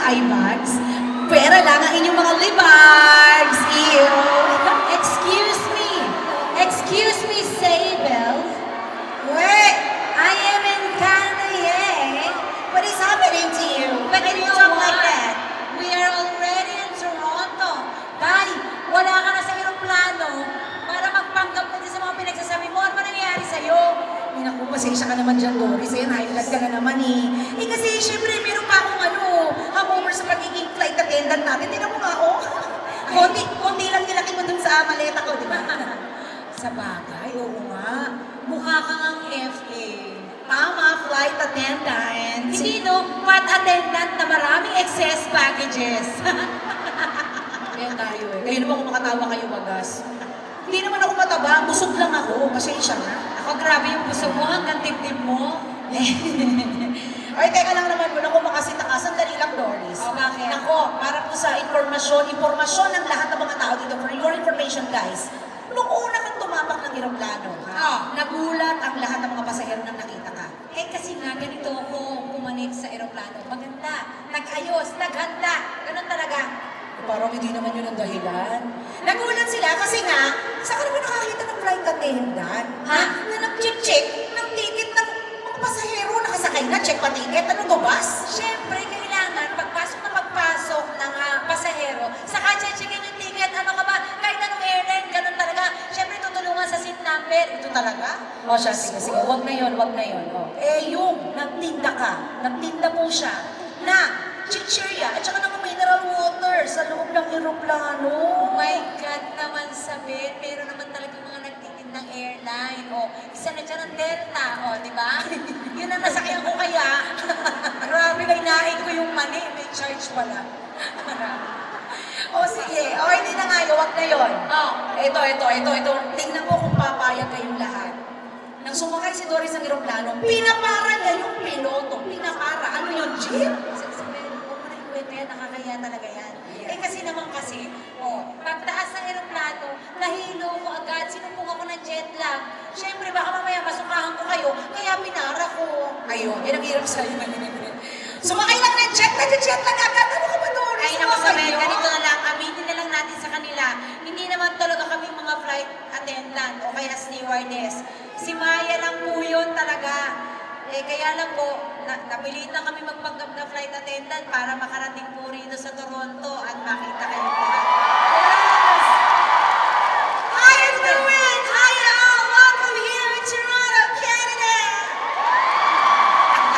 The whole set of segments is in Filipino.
eye bags. Pera lang ang inyong mga lip bags. Ew. Excuse me, Sable. Wait, I am in Canada. What is happening to you? But you talk like that. We are already in Toronto. Dahil wala ka na sa aeroplano para magpanggap ka din sa mga pinagsasabi mo. Ano ba nangyayari sa'yo? Ay, naku, pasensya ka naman dyan, Doris. Ayan, high blood ka na naman eh. Eh kasi, syempre, meron pa akong hangover sa pagiging flight attendant natin. Tingnan mo nga, oh. Konti lang nilaki mo dun sa maleta ko, di ba? Sa bagay, oo nga. Mukha kang ang FA. Tama, flight attendant. Hindi no, flight attendant na maraming excess packages. Kaya tayo eh. Kayo naman kung makatawa kayo, wagas. Hindi naman ako mataba, busog lang ako. Pasensya na. Ako grabe yung busog mo, hanggang tip-tip mo. Ay, teka lang naman, wala ko makasita. Sandali lang, Doris. O, bakit? Nako, para po sa informasyon ng lahat ng mga tao dito, for your information, guys. Nung una kang tumapak ng eroplano, nagulat ang lahat ng mga pasahero nang nakita ka. Eh kasi nga, ganito ako pumanik sa aeroplano. Maganda, nag-ayos, naghanda. Ganun talaga. Parang hindi naman yun ang dahilan. Nagulat sila kasi nga, saan ka naman nakakita ng flight attendant? Ha? Na nag-check ng ticket ng mga pasahero, nakasakay na, check pa ticket, ano to, bus? Siyempre, kailangan pagpasok ng pasahero, saka checkin yung ticket. Ano ka ba? Kahit anong airline, ganun talaga. Siyempre, tutulungan sa seat number. Ito talaga. O siya, sige, wag na yun. O. Eh, yung nagtinda po siya na chichirya at saka ng mineral water sa loob ng eroplano. Oh my God naman sabihin, meron naman talagang mga nagtitindang airline. O, isa na dyan ang Delta. O, di ba? Yun ang nasakyan ko kaya. Grabe, kainain ko yung mani. May charge pala. O sige, o hindi na nga yun, wag na yun. Ito. Tingnan mo kung papayag kayong lahat. Nang sumakay si Doris ng eroplano, pinapara niya yung piloto. Pinapara. Ano yun, jeep? Sabihin, huwag mo na ikwento yan, nakakaya talaga yan. Eh kasi naman pagtaas ng aeroplano, nahilo ko agad, sinumpong ako ng jet lag. Siyempre, baka mamaya masukahan ko kayo, kaya pinara ko. Ayun, yan ang hirap sa'yo. Sumakay lang ng jet lag agad. Ano ka ba, Doris? Ay, naku sabihin, ganito na lang, aminin na lang natin sa kanila. Hindi naman talaga kami mga flight attendant o kaya stewardess. Si Maya lang po yun talaga. Eh, kaya lang po, napilitan kami magpanggap na flight attendant para makarating po rito sa Toronto at makita kayo lahat. Yes! How you doing? Hi all! Welcome here in Toronto, Canada!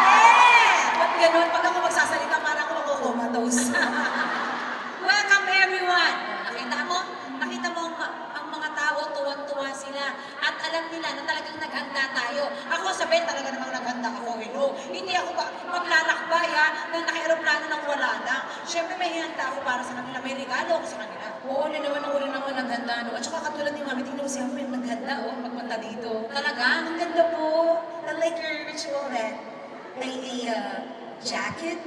Yeah! Ba't ganun? Pag ako magsasalita, parang ako makukomatose. Welcome everyone! Nakita mo ang mga tao, tuwang-tuwa sila. At alam nila na talagang naghanda tayo. Ako sabihin talaga namang naghanda ako. Hindi ako maglalakbay na naka-aeroplano nang wala lang. Siyempre may hihanda ako para sa kanila. May regalo ako sa kanila. Oo, ako rin naman naghanda. No? At saka katulad ni Mami, tingnan mo siya, may naghanda, pagpunta dito. Talaga? Ang ganda po. I like your ritual that may jacket.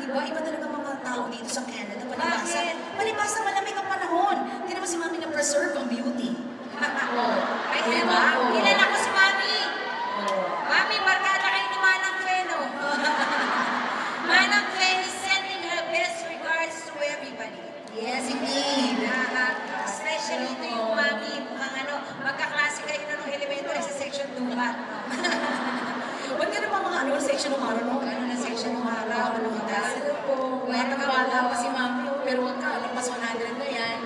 Diba? Iba talaga mga tao dito sa Canada. Palibasa. Bakit? Palibasa, malamig ang panahon. Tingnan mo si Mami na preserve ang beauty. Ay, Diba? Ilan ako si Mami? Oh. Mami, barkada kayo ni Manang Feno. Manang Fen is sending her best regards to everybody. Yes, indeed. Especially to you, Mami. Mukhang magkaklase kayo na nung elementary sa section 2 ba? Ba't ka naman mga section ng araw, no? Ano na section ng araw? Ano po? Wala nang bala pa si Mami, pero wag ka, lampas 100 na yan.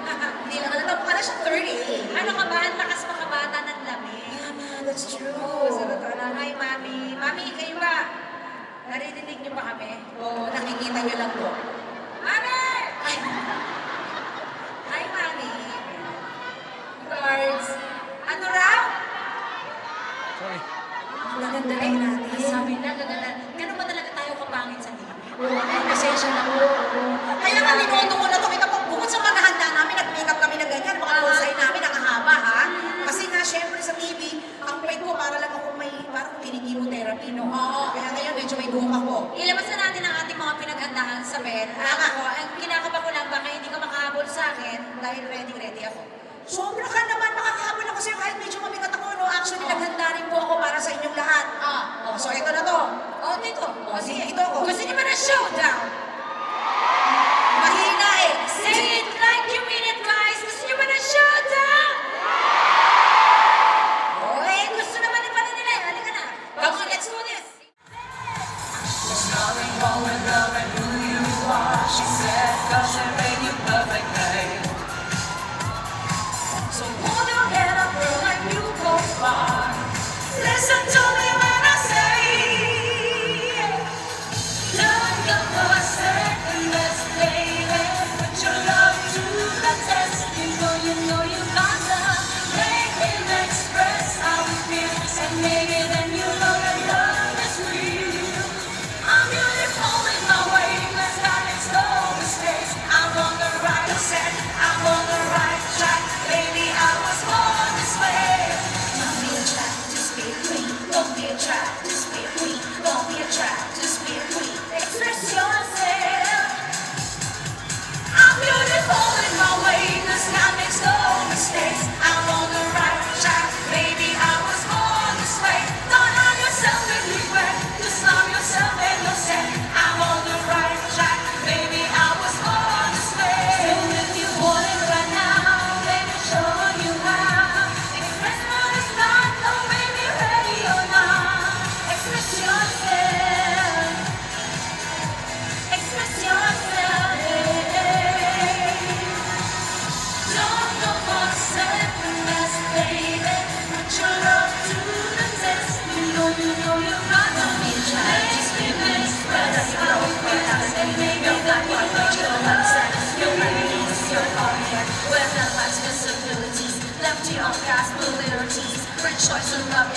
Hindi lang, alam ka na siya 30. Ano ka ba? Ang lakas makabata ng lamig. That's true. Hi, Mami. Mami, kayo ba? Naririnig niyo ba kami? Oo, nakikita niyo lang po. Mami! Hi, Mami. Cards. Ano raw? Maganda kayo natin. Sabi na, gaganda. Ganun ba talaga tayo kapangit sa TV? Pasensya na po. Kaya nga, linoto ko na to. Kita po, bukod sa paghahanda namin, nag-makeup kami na ganyan, mga bonsai namin, nakahaba, ha? Kasi nga, syempre sa TV, ang peg ko, para lang ako may, parang kinikimotherapy, no? Oo. Kaya ngayon, medyo may buhok ako. Ilabas na natin ang ating mga pinaghandaan sa bed. Ako, ang kinakaba ko lang, baka hindi ka makahabol sa akin dahil ready ako. Sobra ka naman, makakahabol ako sa'yo kahit medyo mabigat ako, no? Actually, naghanda rin po ako para sa inyong lahat. So, ito na to. Dito. Sige, ito ako. Gusto niyo ba na showdown?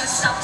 gonna stop